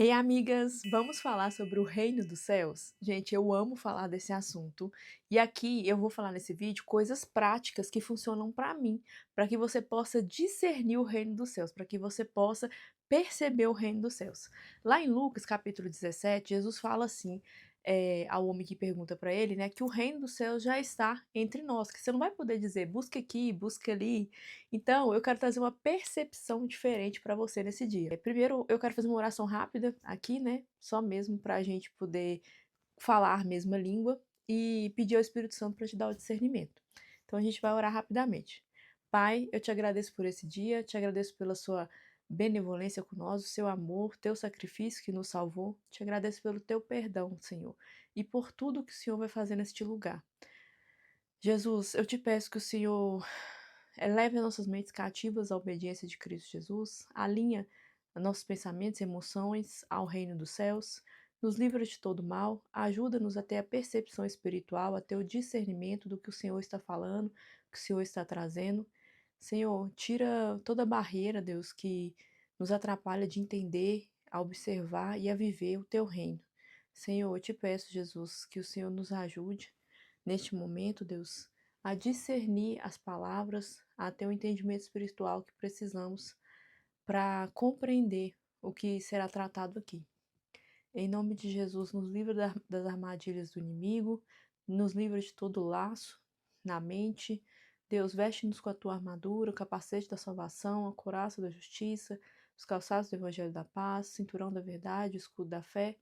Ei, amigas, vamos falar sobre o reino dos céus? Gente, eu amo falar desse assunto. E aqui eu vou falar nesse vídeo coisas práticas que funcionam para mim, para que você possa discernir o reino dos céus, para que você possa perceber o reino dos céus. Lá em Lucas, capítulo 17, Jesus fala assim, ao homem que pergunta para ele, né, que o reino dos céus já está entre nós, que você não vai poder dizer busca aqui, busca ali. Então, eu quero trazer uma percepção diferente para você nesse dia. Primeiro, eu quero fazer uma oração rápida aqui, né? Só mesmo para a gente poder falar a mesma língua e pedir ao Espírito Santo para te dar o discernimento. Então, a gente vai orar rapidamente. Pai, eu te agradeço por esse dia, te agradeço pela sua benevolência conosco, o seu amor, teu sacrifício que nos salvou. Te agradeço pelo teu perdão, Senhor, e por tudo que o Senhor vai fazer neste lugar. Jesus, eu te peço que o Senhor leve as nossas mentes cativas à obediência de Cristo Jesus, alinha nossos pensamentos e emoções ao reino dos céus, nos livra de todo mal, ajuda-nos a ter a percepção espiritual, a ter o discernimento do que o Senhor está falando, que o Senhor está trazendo. Senhor, tira toda barreira, Deus, que nos atrapalha de entender, a observar e a viver o teu reino. Senhor, eu te peço, Jesus, que o Senhor nos ajude neste momento, Deus, a discernir as palavras, a ter o entendimento espiritual que precisamos para compreender o que será tratado aqui. Em nome de Jesus, nos livra das armadilhas do inimigo, nos livra de todo laço na mente. Deus, veste-nos com a tua armadura, o capacete da salvação, a couraça da justiça, os calçados do evangelho da paz, cinturão da verdade, o escudo da fé.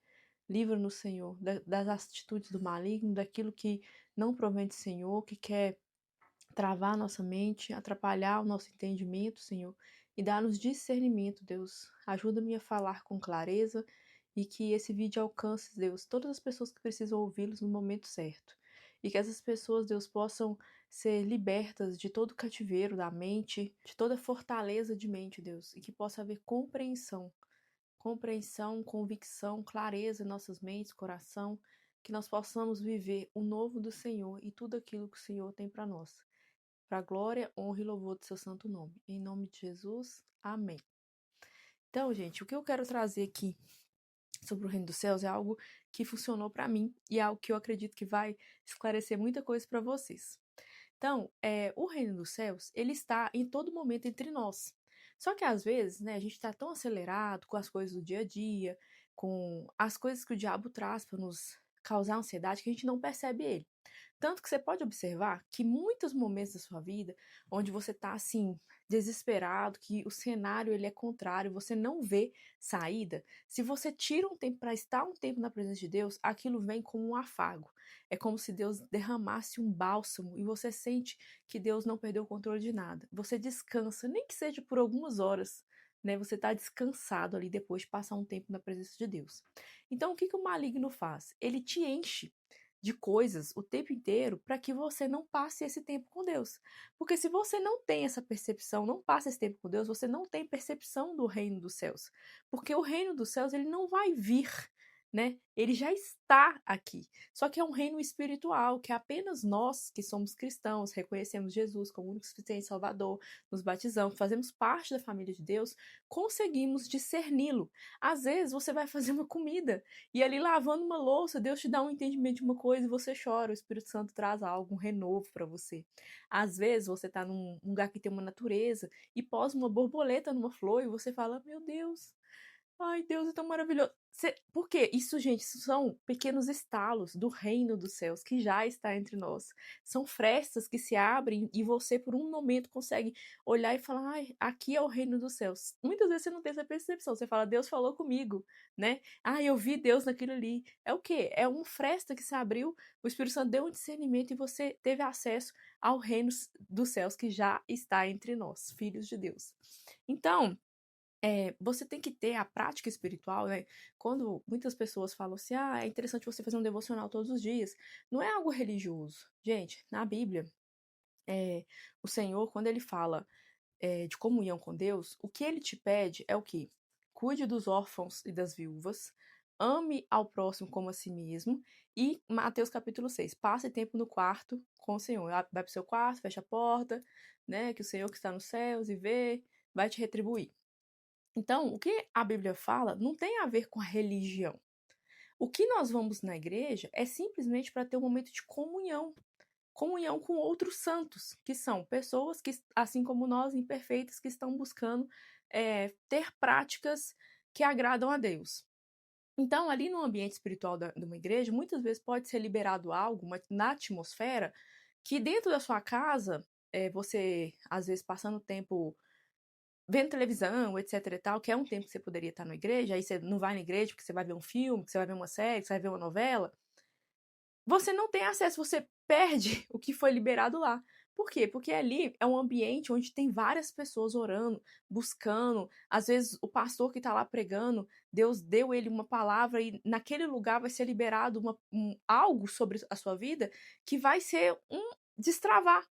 Livra-nos, Senhor, das atitudes do maligno, daquilo que não provém do Senhor, que quer travar a nossa mente, atrapalhar o nosso entendimento, Senhor, e dar-nos discernimento, Deus. Ajuda-me a falar com clareza e que esse vídeo alcance, Deus, todas as pessoas que precisam ouvi-los no momento certo. E que essas pessoas, Deus, possam ser libertas de todo cativeiro da mente, de toda fortaleza de mente, Deus, e que possa haver compreensão, convicção, clareza em nossas mentes, coração, que nós possamos viver o novo do Senhor e tudo aquilo que o Senhor tem para nós. Para a glória, honra e louvor do seu santo nome. Em nome de Jesus, amém. Então, gente, o que eu quero trazer aqui sobre o reino dos céus é algo que funcionou para mim e é algo que eu acredito que vai esclarecer muita coisa para vocês. Então, o reino dos céus, ele está em todo momento entre nós. Só que às vezes, né, a gente está tão acelerado com as coisas do dia a dia, com as coisas que o diabo traz para nos causar ansiedade, que a gente não percebe ele. Tanto que você pode observar que muitos momentos da sua vida, onde você está assim, desesperado, que o cenário ele é contrário, você não vê saída, se você tira um tempo para estar um tempo na presença de Deus, aquilo vem como um afago. É como se Deus derramasse um bálsamo e você sente que Deus não perdeu o controle de nada. Você descansa, nem que seja por algumas horas, né? Você está descansado ali depois de passar um tempo na presença de Deus. Então, o que que o maligno faz? Ele te enche de coisas o tempo inteiro para que você não passe esse tempo com Deus. Porque se você não tem essa percepção, não passa esse tempo com Deus, você não tem percepção do reino dos céus. Porque o reino dos céus, ele não vai vir, né? Ele já está aqui. Só que é um reino espiritual, que apenas nós que somos cristãos, reconhecemos Jesus como único suficiente Salvador, nos batizamos, fazemos parte da família de Deus, conseguimos discerni-lo. Às vezes você vai fazer uma comida e ali lavando uma louça, Deus te dá um entendimento de uma coisa e você chora, o Espírito Santo traz algo, um renovo para você. Às vezes você está num lugar que tem uma natureza e posa uma borboleta numa flor e você fala: "Meu Deus, ai, Deus é tão maravilhoso". Por quê? Isso, gente, isso são pequenos estalos do reino dos céus que já está entre nós. São frestas que se abrem e você, por um momento, consegue olhar e falar: ai, aqui é o reino dos céus. Muitas vezes você não tem essa percepção. Você fala: Deus falou comigo, né? Ah, eu vi Deus naquilo ali. É o quê? É uma fresta que se abriu, o Espírito Santo deu um discernimento e você teve acesso ao reino dos céus que já está entre nós, filhos de Deus. Então, você tem que ter a prática espiritual, né? Quando muitas pessoas falam assim, ah, é interessante você fazer um devocional todos os dias, não é algo religioso. Gente, na Bíblia, o Senhor, quando ele fala de comunhão com Deus, o que ele te pede é o quê? Cuide dos órfãos e das viúvas, ame ao próximo como a si mesmo, e Mateus capítulo 6, passe tempo no quarto com o Senhor. Vai para o seu quarto, fecha a porta, né? Que o Senhor que está nos céus e vê, vai te retribuir. Então, o que a Bíblia fala não tem a ver com a religião. O que nós vamos na igreja é simplesmente para ter um momento de comunhão, comunhão com outros santos, que são pessoas que, assim como nós, imperfeitas, que estão buscando ter práticas que agradam a Deus. Então, ali no ambiente espiritual de uma igreja, muitas vezes pode ser liberado algo na atmosfera que dentro da sua casa, você, às vezes, passando tempo vendo televisão, etc e tal, que é um tempo que você poderia estar na igreja, aí você não vai na igreja porque você vai ver um filme, que você vai ver uma série, que você vai ver uma novela, você não tem acesso, você perde o que foi liberado lá. Por quê? Porque ali é um ambiente onde tem várias pessoas orando, buscando. Às vezes o pastor que está lá pregando, Deus deu ele uma palavra e naquele lugar vai ser liberado algo sobre a sua vida que vai ser um destravar.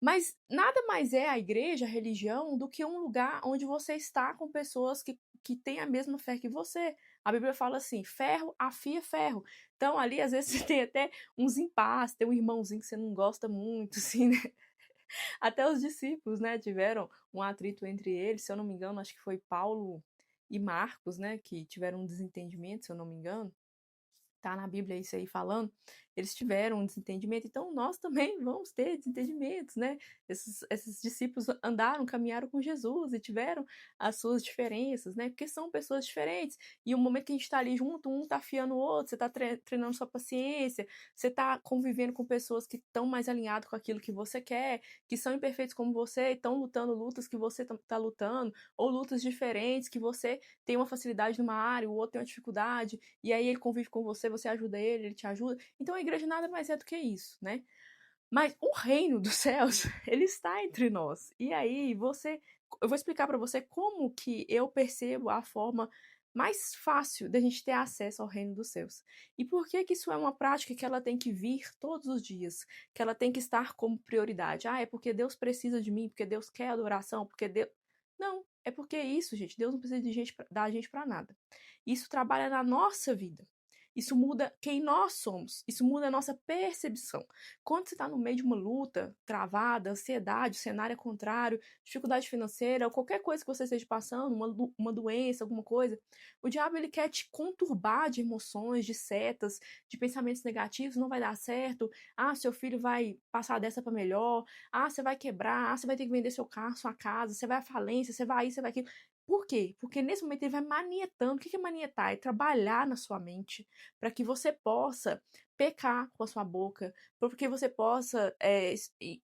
Mas nada mais é a igreja, a religião, do que um lugar onde você está com pessoas que têm a mesma fé que você. A Bíblia fala assim: ferro afia ferro. Então, ali, às vezes, você tem até uns impasses, tem um irmãozinho que você não gosta muito, assim, né? Até os discípulos, né, tiveram um atrito entre eles, se eu não me engano, acho que foi Paulo e Marcos, né, que tiveram um desentendimento, se eu não me engano. Tá na Bíblia isso aí falando, eles tiveram um desentendimento, então nós também vamos ter desentendimentos, né? Esses discípulos andaram, caminharam com Jesus e tiveram as suas diferenças, né? Porque são pessoas diferentes. E o momento que a gente tá ali junto, um tá afiando o outro, você tá treinando sua paciência, você tá convivendo com pessoas que estão mais alinhadas com aquilo que você quer, que são imperfeitos como você, estão lutando lutas que você tá lutando, ou lutas diferentes, que você tem uma facilidade numa área, o outro tem uma dificuldade, e aí ele convive com você, você ajuda ele te ajuda. Então a igreja nada mais é do que isso, né? Mas o reino dos céus, ele está entre nós. E aí eu vou explicar para você como que eu percebo a forma mais fácil da gente ter acesso ao reino dos céus. E por que que isso é uma prática que ela tem que vir todos os dias, que ela tem que estar como prioridade? Ah, é porque Deus precisa de mim, porque Deus quer adoração, porque Deus Não, é porque é isso, gente. Deus não precisa de gente da gente para nada. Isso trabalha na nossa vida. Isso muda quem nós somos. Isso muda a nossa percepção. Quando você está no meio de uma luta travada, ansiedade, o cenário é contrário, dificuldade financeira, ou qualquer coisa que você esteja passando, uma doença, alguma coisa, o diabo ele quer te conturbar de emoções, de setas, de pensamentos negativos, não vai dar certo. Ah, seu filho vai passar dessa para melhor. Ah, você vai quebrar. Ah, você vai ter que vender seu carro, sua casa. Você vai à falência. Você vai isso, você vai aquilo. Por quê? Porque nesse momento ele vai manietando. O que é manietar? É trabalhar na sua mente para que você possa pecar com a sua boca, porque você possa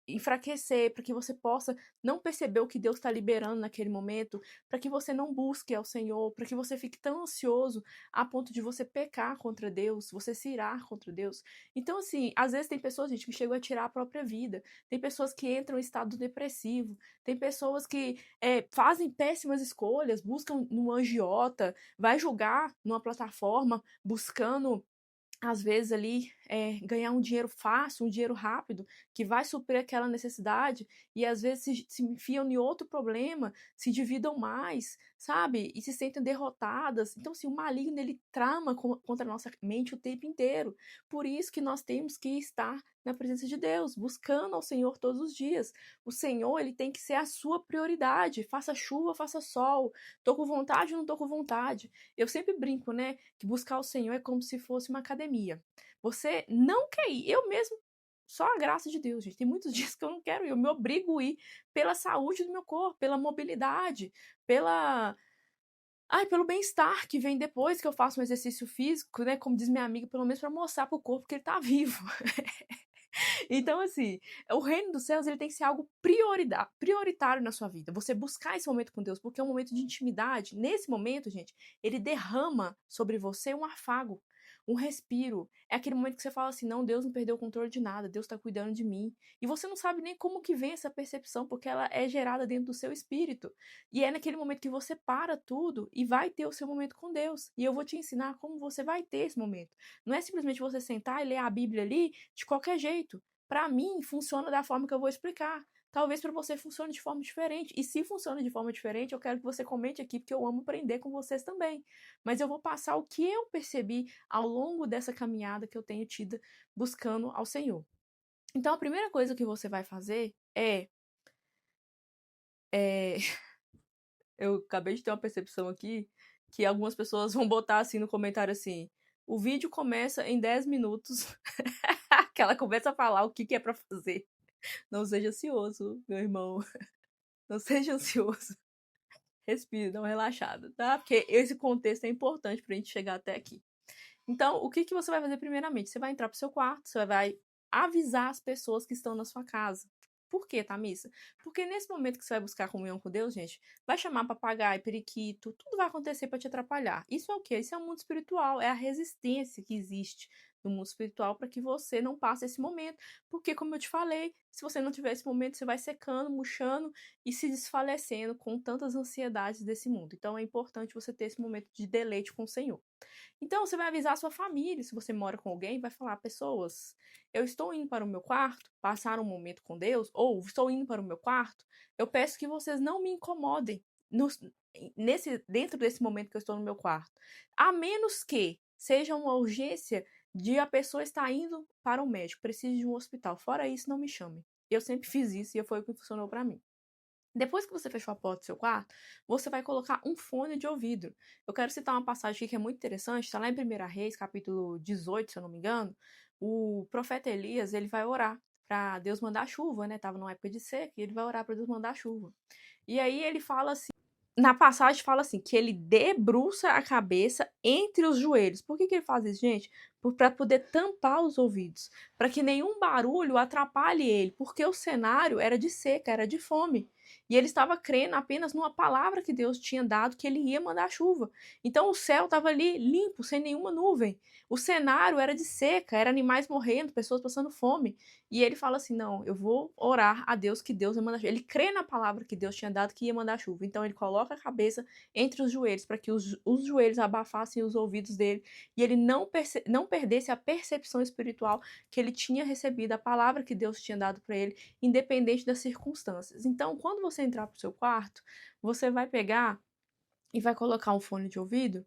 enfraquecer, para que você possa não perceber o que Deus está liberando naquele momento, para que você não busque ao Senhor, para que você fique tão ansioso a ponto de você pecar contra Deus, você se irar contra Deus. Então, assim, às vezes tem pessoas, gente, que chegam a tirar a própria vida, tem pessoas que entram em estado depressivo, tem pessoas que fazem péssimas escolhas, buscam no agiota, vai julgar numa plataforma buscando às vezes ali ganhar um dinheiro fácil, um dinheiro rápido, que vai suprir aquela necessidade, e às vezes se enfiam em outro problema, se dividam mais, sabe? E se sentem derrotadas. Então, assim, o maligno ele trama contra a nossa mente o tempo inteiro. Por isso que nós temos que estar na presença de Deus, buscando ao Senhor todos os dias. O Senhor, ele tem que ser a sua prioridade. Faça chuva, faça sol. Tô com vontade ou não tô com vontade. Eu sempre brinco, né, que buscar o Senhor é como se fosse uma academia. Você não quer ir. Eu mesmo, só a graça de Deus, gente. Tem muitos dias que eu não quero ir. Eu me obrigo a ir pela saúde do meu corpo, pela mobilidade, pela. Ai, pelo bem-estar que vem depois que eu faço um exercício físico, né? Como diz minha amiga, pelo menos para mostrar pro corpo que ele tá vivo. Então, assim, o reino dos céus ele tem que ser algo prioritário na sua vida. Você buscar esse momento com Deus, porque é um momento de intimidade. Nesse momento, gente, ele derrama sobre você um afago, um respiro. É aquele momento que você fala assim: não, Deus não perdeu o controle de nada, Deus está cuidando de mim. E você não sabe nem como que vem essa percepção, porque ela é gerada dentro do seu espírito. E é naquele momento que você para tudo e vai ter o seu momento com Deus. E eu vou te ensinar como você vai ter esse momento. Não é simplesmente você sentar e ler a Bíblia ali de qualquer jeito. Para mim, funciona da forma que eu vou explicar. Talvez para você funcione de forma diferente. E se funciona de forma diferente, eu quero que você comente aqui, porque eu amo aprender com vocês também. Mas eu vou passar o que eu percebi ao longo dessa caminhada que eu tenho tido buscando ao Senhor. Então, a primeira coisa que você vai fazer é Eu acabei de ter uma percepção aqui que algumas pessoas vão botar assim no comentário assim: o vídeo começa em 10 minutos, que ela começa a falar o que é pra fazer. Não seja ansioso, meu irmão. Não seja ansioso. Respire, dá uma relaxada, tá? Porque esse contexto é importante pra gente chegar até aqui. Então, o que você vai fazer primeiramente? Você vai entrar pro seu quarto, você vai avisar as pessoas que estão na sua casa. Por quê, Thamissa? Porque nesse momento que você vai buscar comunhão com Deus, gente, vai chamar papagaio, periquito, tudo vai acontecer para te atrapalhar. Isso é o quê? Isso é o mundo espiritual, é a resistência que existe no mundo espiritual para que você não passe esse momento. Porque, como eu te falei, se você não tiver esse momento, você vai secando, murchando e se desfalecendo com tantas ansiedades desse mundo. Então, é importante você ter esse momento de deleite com o Senhor. Então, você vai avisar a sua família, se você mora com alguém, vai falar: pessoas, eu estou indo para o meu quarto, passar um momento com Deus, ou estou indo para o meu quarto, eu peço que vocês não me incomodem dentro desse momento que eu estou no meu quarto. A menos que seja uma urgência de a pessoa estar indo para o médico, precise de um hospital. Fora isso, não me chame. Eu sempre fiz isso e foi o que funcionou para mim. Depois que você fechou a porta do seu quarto, você vai colocar um fone de ouvido. Eu quero citar uma passagem aqui que é muito interessante, está lá em 1 Reis, capítulo 18, se eu não me engano. O profeta Elias, ele vai orar para Deus mandar chuva, né? Tava numa época de seca, e ele vai orar para Deus mandar chuva. E aí ele fala assim, na passagem fala assim, que ele debruça a cabeça entre os joelhos. Por que ele faz isso, gente? Para poder tampar os ouvidos, para que nenhum barulho atrapalhe ele, porque o cenário era de seca, era de fome. E ele estava crendo apenas numa palavra que Deus tinha dado, que ele ia mandar chuva. Então o céu estava ali limpo, sem nenhuma nuvem. O cenário era de seca, era animais morrendo, pessoas passando fome. E ele fala assim: não, eu vou orar a Deus que Deus vai mandar chuva. Ele crê na palavra que Deus tinha dado que ia mandar chuva. Então ele coloca a cabeça entre os joelhos para que os joelhos abafassem os ouvidos dele e ele não perdesse a percepção espiritual que ele tinha recebido, a palavra que Deus tinha dado para ele, independente das circunstâncias. Então, quando você entrar para o seu quarto, você vai pegar e vai colocar um fone de ouvido.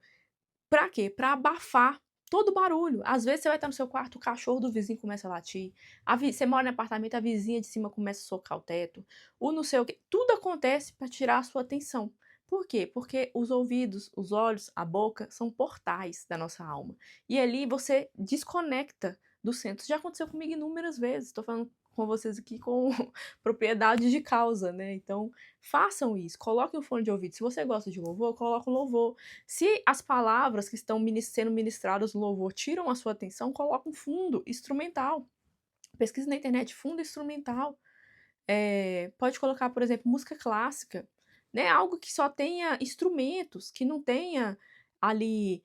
Para quê? Para abafar todo barulho. Às vezes você vai estar no seu quarto, o cachorro do vizinho começa a latir. Você mora no apartamento, a vizinha de cima começa a socar o teto. Ou não sei o quê. Tudo acontece para tirar a sua atenção. Por quê? Porque os ouvidos, os olhos, a boca são portais da nossa alma. E ali você desconecta do centro. Já aconteceu comigo inúmeras vezes. Estou falando com vocês aqui com propriedade de causa, né? Então, façam isso. Coloquem o fone de ouvido. Se você gosta de louvor, coloque o louvor. Se as palavras que estão sendo ministradas no louvor tiram a sua atenção, coloque um fundo instrumental. Pesquisa na internet, fundo instrumental. Pode colocar, por exemplo, música clássica, né? Algo que só tenha instrumentos, que não tenha ali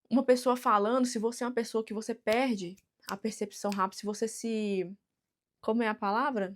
uma pessoa falando. Se você é uma pessoa que você perde a percepção rápido, se você se... Como é a palavra?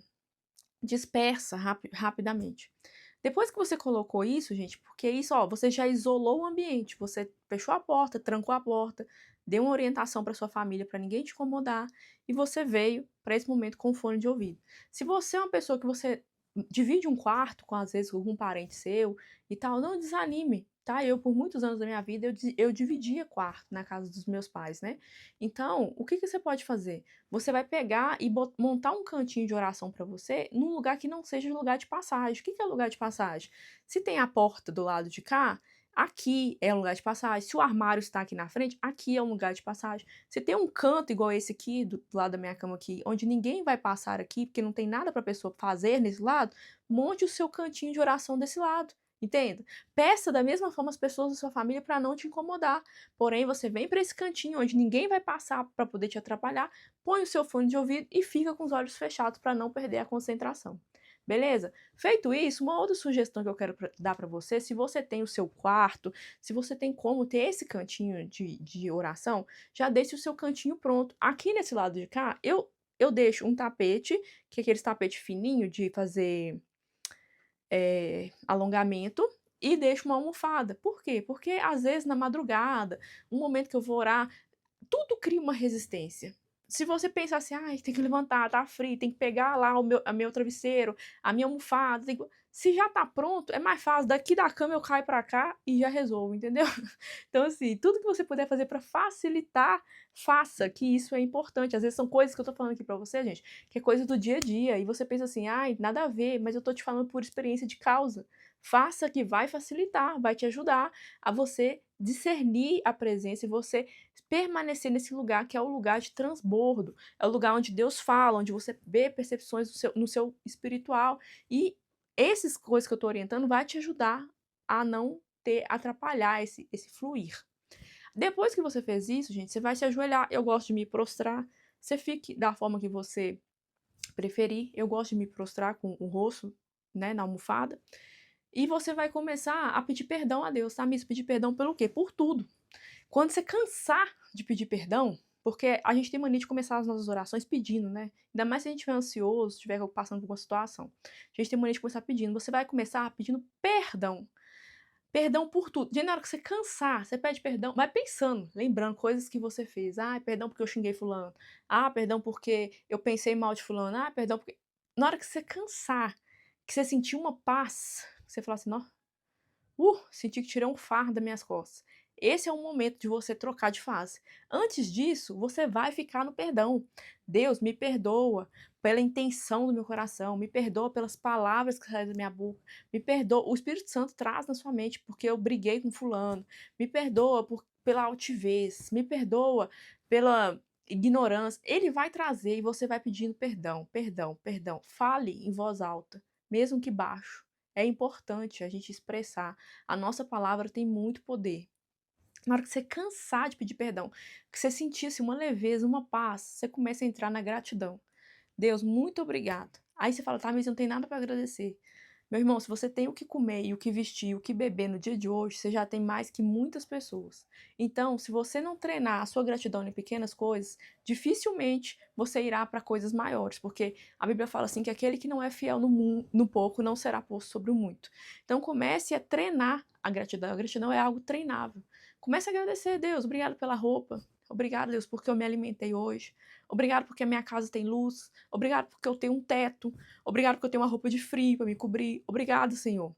Dispersa rapidamente. Depois que você colocou isso, gente, porque isso, ó, você já isolou o ambiente, você fechou a porta, trancou a porta, deu uma orientação para sua família para ninguém te incomodar e você veio para esse momento com fone de ouvido. Se você é uma pessoa que você divide um quarto com às vezes algum parente seu e tal, não desanime, tá? Eu por muitos anos da minha vida eu dividia quarto na casa dos meus pais, né? Então, o que você pode fazer? Você vai pegar e montar um cantinho de oração para você num lugar que não seja lugar de passagem. O que é lugar de passagem? Se tem a porta do lado de cá, aqui é um lugar de passagem. Se o armário está aqui na frente, aqui é um lugar de passagem. Se tem um canto igual esse aqui, do lado da minha cama aqui, onde ninguém vai passar aqui, porque não tem nada para a pessoa fazer nesse lado, monte o seu cantinho de oração desse lado. Entenda? Peça da mesma forma as pessoas da sua família para não te incomodar. Porém, você vem para esse cantinho onde ninguém vai passar para poder te atrapalhar, põe o seu fone de ouvido e fica com os olhos fechados para não perder a concentração. Beleza? Feito isso, uma outra sugestão que eu quero dar para você, se você tem o seu quarto, se você tem como ter esse cantinho de oração, já deixe o seu cantinho pronto. Aqui nesse lado de cá, eu deixo um tapete, que é aquele tapete fininho de fazer alongamento, e deixo uma almofada. Por quê? Porque às vezes na madrugada, um momento que eu vou orar, tudo cria uma resistência. Se você pensar assim, ai, tem que levantar, tá frio, tem que pegar lá o meu travesseiro, a minha almofada, se já tá pronto, é mais fácil, daqui da cama eu caio pra cá e já resolvo, entendeu? Então, assim, tudo que você puder fazer pra facilitar, faça, que isso é importante. Às vezes são coisas que eu tô falando aqui pra você, gente, que é coisa do dia a dia, e você pensa assim, ai, nada a ver, mas eu tô te falando por experiência de causa. Faça que vai facilitar, vai te ajudar a você discernir a presença e você permanecer nesse lugar que é o lugar de transbordo, é o lugar onde Deus fala, onde você vê percepções no seu espiritual. E essas coisas que eu estou orientando vai te ajudar a não atrapalhar esse fluir. Depois que você fez isso, gente, você vai se ajoelhar. Eu gosto de me prostrar. Você fique da forma que você preferir. Eu gosto de me prostrar com o rosto, né, na almofada. E você vai começar a pedir perdão a Deus, tá? Miss, pedir perdão pelo quê? Por tudo. Quando você cansar de pedir perdão, porque a gente tem mania de começar as nossas orações pedindo, né? Ainda mais se a gente estiver ansioso, estiver passando por uma situação. A gente tem mania de começar pedindo. Você vai começar pedindo perdão. Perdão por tudo. E na hora que você cansar, você pede perdão, vai pensando, lembrando coisas que você fez. Ah, perdão porque eu xinguei fulano. Ah, perdão porque eu pensei mal de fulano. Ah, perdão porque... Na hora que você cansar, que você sentir uma paz, você falar assim, ó, senti que tirei um fardo das minhas costas. Esse é o momento de você trocar de fase. Antes disso, você vai ficar no perdão. Deus, me perdoa pela intenção do meu coração, me perdoa pelas palavras que saem da minha boca, me perdoa. O Espírito Santo traz na sua mente porque eu briguei com fulano, me perdoa pela altivez, me perdoa pela ignorância. Ele vai trazer e você vai pedindo perdão, perdão, perdão. Fale em voz alta, mesmo que baixo. É importante a gente expressar. A nossa palavra tem muito poder. Na hora que você cansar de pedir perdão, que você sentisse uma leveza, uma paz, você começa a entrar na gratidão. Deus, muito obrigado. Aí você fala, tá, mas não tem nada para agradecer. Meu irmão, se você tem o que comer e o que vestir, e o que beber no dia de hoje, você já tem mais que muitas pessoas. Então, se você não treinar a sua gratidão em pequenas coisas, dificilmente você irá para coisas maiores, porque a Bíblia fala assim que aquele que não é fiel no pouco não será posto sobre o muito. Então, comece a treinar a gratidão. A gratidão é algo treinável. Comece a agradecer, Deus, obrigado pela roupa. Obrigado, Deus, porque eu me alimentei hoje. Obrigado porque a minha casa tem luz. Obrigado porque eu tenho um teto. Obrigado porque eu tenho uma roupa de frio para me cobrir. Obrigado, Senhor,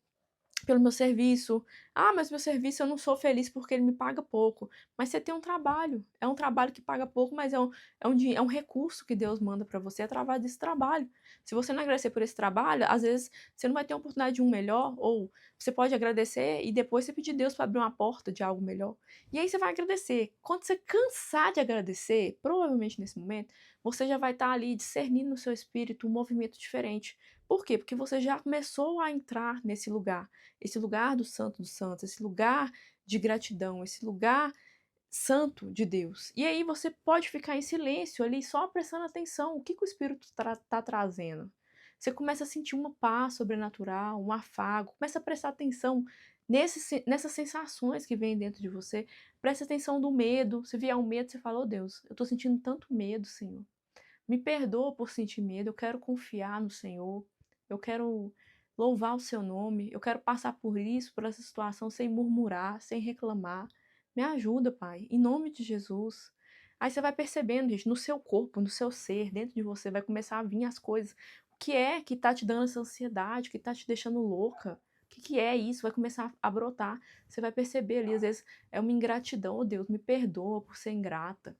pelo meu serviço. Ah, mas meu serviço eu não sou feliz porque ele me paga pouco. Mas você tem um trabalho. É um trabalho que paga pouco, mas é um recurso que Deus manda para você através desse trabalho. Se você não agradecer por esse trabalho, às vezes você não vai ter a oportunidade de um melhor, ou você pode agradecer e depois você pedir Deus para abrir uma porta de algo melhor. E aí você vai agradecer. Quando você cansar de agradecer, provavelmente nesse momento, você já vai estar ali discernindo no seu espírito um movimento diferente. Por quê? Porque você já começou a entrar nesse lugar, esse lugar do Santo dos Santos, esse lugar de gratidão, esse lugar santo de Deus. E aí você pode ficar em silêncio ali, só prestando atenção. O que o Espírito está trazendo? Você começa a sentir uma paz sobrenatural, um afago, começa a prestar atenção nessas sensações que vêm dentro de você. Presta atenção do medo. Se vier um medo, você fala, oh Deus, eu estou sentindo tanto medo, Senhor. Me perdoa por sentir medo, eu quero confiar no Senhor, eu quero louvar o seu nome, eu quero passar por isso, por essa situação, sem murmurar, sem reclamar. Me ajuda, Pai, em nome de Jesus. Aí você vai percebendo, gente, no seu corpo, no seu ser, dentro de você, vai começar a vir as coisas. O que é que tá te dando essa ansiedade, que tá te deixando louca? O que é isso? Vai começar a brotar. Você vai perceber ali, às vezes, é uma ingratidão. Oh, Deus, me perdoa por ser ingrata.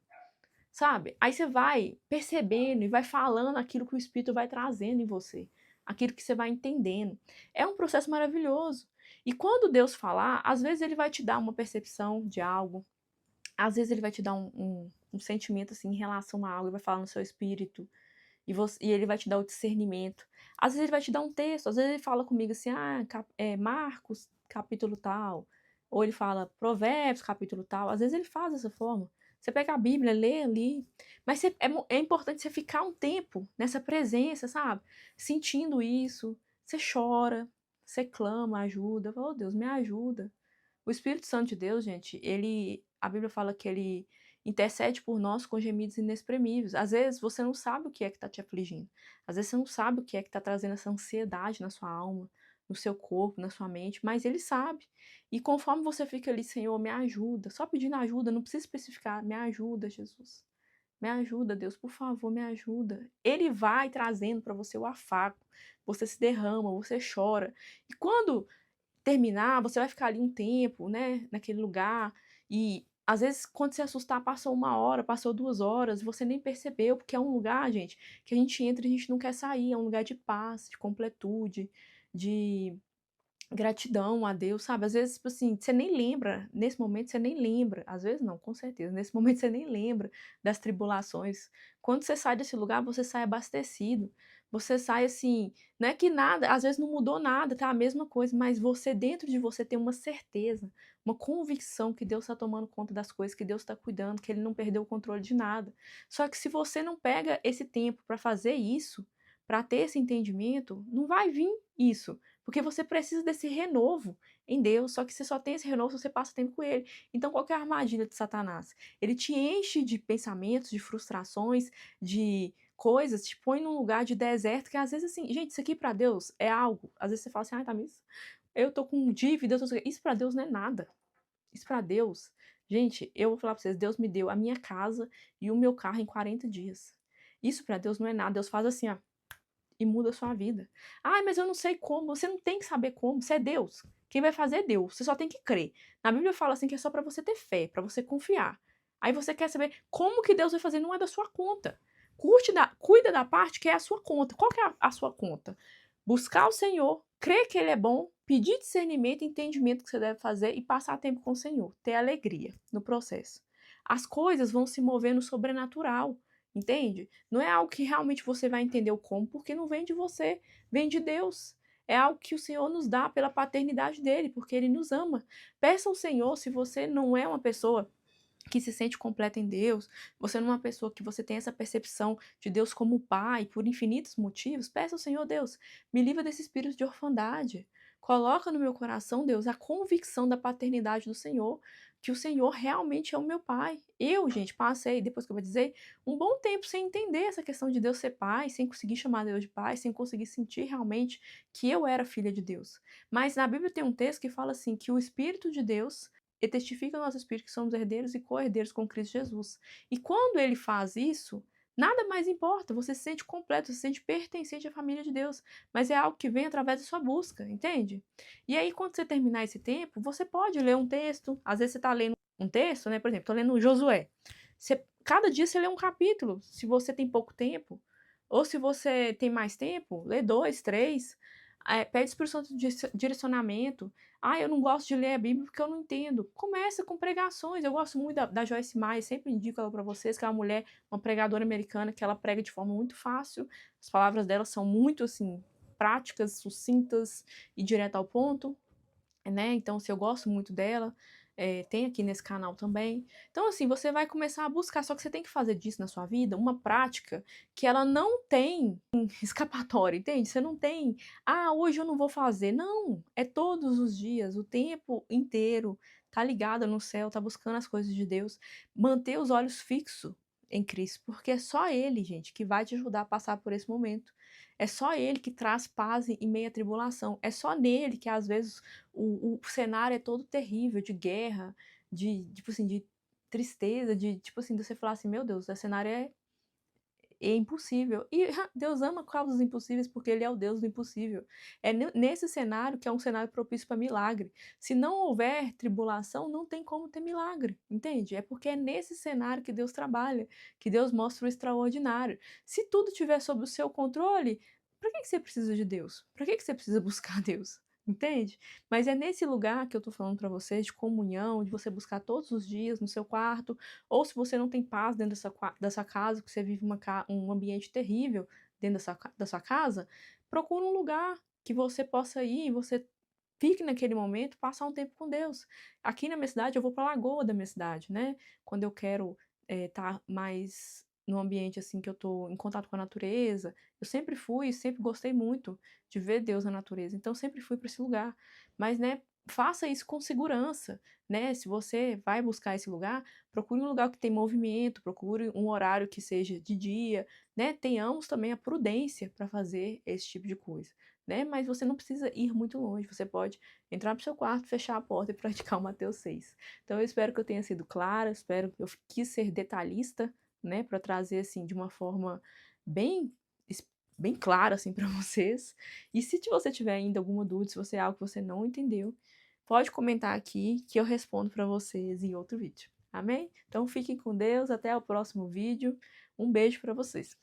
Sabe? Aí você vai percebendo e vai falando aquilo que o Espírito vai trazendo em você, aquilo que você vai entendendo. É um processo maravilhoso. E quando Deus falar, às vezes ele vai te dar uma percepção de algo, às vezes ele vai te dar um sentimento assim em relação a algo, ele vai falar no seu espírito, e ele vai te dar o discernimento. Às vezes ele vai te dar um texto, às vezes ele fala comigo assim, Marcos, capítulo tal, ou ele fala Provérbios, capítulo tal, às vezes ele faz dessa forma. Você pega a Bíblia, lê ali, mas é importante você ficar um tempo nessa presença, sabe? Sentindo isso, você chora, você clama ajuda, fala, oh Deus, me ajuda. O Espírito Santo de Deus, gente, a Bíblia fala que ele intercede por nós com gemidos inexprimíveis. Às vezes você não sabe o que é que está te afligindo. Às vezes você não sabe o que é que está trazendo essa ansiedade na sua alma, no seu corpo, na sua mente, mas ele sabe. E conforme você fica ali, Senhor, me ajuda, só pedindo ajuda, não precisa especificar, me ajuda, Jesus. Me ajuda, Deus, por favor, me ajuda. Ele vai trazendo para você o afago. Você se derrama, você chora. E quando terminar, você vai ficar ali um tempo, né, naquele lugar, e às vezes quando se assustar passou 1 hora, passou 2 horas, e você nem percebeu, porque é um lugar, gente, que a gente entra e a gente não quer sair, é um lugar de paz, de completude, de gratidão a Deus, sabe? Às vezes, tipo assim, você nem lembra, nesse momento você nem lembra, às vezes não, com certeza, nesse momento você nem lembra das tribulações. Quando você sai desse lugar, você sai abastecido. Você sai assim, não é que nada, às vezes não mudou nada, tá a mesma coisa, mas você dentro de você tem uma certeza, uma convicção que Deus está tomando conta das coisas, que Deus está cuidando, que Ele não perdeu o controle de nada. Só que se você não pega esse tempo para fazer isso, para ter esse entendimento, não vai vir isso. Porque você precisa desse renovo em Deus, só que você só tem esse renovo se você passa tempo com Ele. Então, qual que é a armadilha de Satanás? Ele te enche de pensamentos, de frustrações, de coisas, te põe num lugar de deserto, que às vezes, assim, gente, isso aqui pra Deus é algo. Às vezes você fala assim, ai, Thaís, eu tô com dívida, isso pra Deus não é nada. Isso pra Deus, gente, eu vou falar pra vocês, Deus me deu a minha casa e o meu carro em 40 dias. Isso pra Deus não é nada. Deus faz assim, ó, e muda a sua vida. Ah, mas eu não sei como. Você não tem que saber como. Você é Deus. Quem vai fazer é Deus. Você só tem que crer. Na Bíblia fala assim que é só para você ter fé, para você confiar. Aí você quer saber como que Deus vai fazer, não é da sua conta. Cuida da parte que é a sua conta. Qual que é a sua conta? Buscar o Senhor, crer que Ele é bom, pedir discernimento e entendimento que você deve fazer e passar tempo com o Senhor. Ter alegria no processo. As coisas vão se mover no sobrenatural. Entende? Não é algo que realmente você vai entender o como, porque não vem de você, vem de Deus. É algo que o Senhor nos dá pela paternidade dele, porque ele nos ama. Peça ao Senhor, se você não é uma pessoa que se sente completa em Deus, você não é uma pessoa que você tem essa percepção de Deus como Pai, por infinitos motivos, peça ao Senhor, Deus, me livra desse espírito de orfandade. Coloca no meu coração, Deus, a convicção da paternidade do Senhor, que o Senhor realmente é o meu Pai. Eu, gente, passei, depois que eu vou dizer, um bom tempo sem entender essa questão de Deus ser Pai, sem conseguir chamar Deus de Pai, sem conseguir sentir realmente que eu era filha de Deus. Mas na Bíblia tem um texto que fala assim, que o Espírito de Deus e testifica no nosso espírito que somos herdeiros e co-herdeiros com Cristo Jesus. E quando ele faz isso, nada mais importa, você se sente completo, você se sente pertencente à família de Deus, mas é algo que vem através da sua busca, entende? E aí, quando você terminar esse tempo, você pode ler um texto, às vezes você está lendo um texto, né? Por exemplo, estou lendo Josué. Cada dia você lê um capítulo, se você tem pouco tempo, ou se você tem mais tempo, lê 2, 3, pede Espírito Santo de direcionamento. Ah, eu não gosto de ler a Bíblia porque eu não entendo. Começa com pregações. Eu gosto muito da Joyce Meyer, sempre indico ela para vocês, que é uma mulher, uma pregadora americana, que ela prega de forma muito fácil. As palavras dela são muito, assim, práticas, sucintas e direto ao ponto, né? Então, se eu gosto muito dela, tem aqui nesse canal também. Então, assim, você vai começar a buscar, só que você tem que fazer disso na sua vida uma prática que ela não tem escapatória, entende? Você não tem, ah, hoje eu não vou fazer. Não, é todos os dias, o tempo inteiro, tá ligada no céu, tá buscando as coisas de Deus, manter os olhos fixos em Cristo, porque é só Ele, gente, que vai te ajudar a passar por esse momento. É só Ele que traz paz em meio à tribulação. É só nele que, às vezes, o cenário é todo terrível, de guerra, tipo assim, de tristeza, de, tipo assim, de você falar assim, meu Deus, o cenário é impossível. E Deus ama causas impossíveis porque Ele é o Deus do impossível. É nesse cenário que é um cenário propício para milagre. Se não houver tribulação, não tem como ter milagre, entende? É porque é nesse cenário que Deus trabalha, que Deus mostra o extraordinário. Se tudo estiver sob o seu controle, para que você precisa de Deus? Para que você precisa buscar Deus? Entende? Mas é nesse lugar que eu tô falando para vocês, de comunhão, de você buscar todos os dias no seu quarto, ou se você não tem paz dentro da sua casa, que você vive um ambiente terrível dentro da sua casa, procura um lugar que você possa ir e você fique naquele momento, passar um tempo com Deus. Aqui na minha cidade, eu vou para a lagoa da minha cidade, né? Quando eu quero estar mais num ambiente assim que eu tô em contato com a natureza, eu sempre fui, sempre gostei muito de ver Deus na natureza, então sempre fui para esse lugar. Mas, né, faça isso com segurança, né? Se você vai buscar esse lugar, procure um lugar que tem movimento, procure um horário que seja de dia, né? Tenhamos também a prudência para fazer esse tipo de coisa, né? Mas você não precisa ir muito longe, você pode entrar pro seu quarto, fechar a porta e praticar o Mateus 6. Então eu espero que eu tenha sido clara, espero que eu quis ser detalhista, né, para trazer assim de uma forma bem bem clara assim para vocês. E se você tiver ainda alguma dúvida, se você é algo que você não entendeu, pode comentar aqui que eu respondo para vocês em outro vídeo. Amém? Então fiquem com Deus, até o próximo vídeo. Um beijo para vocês.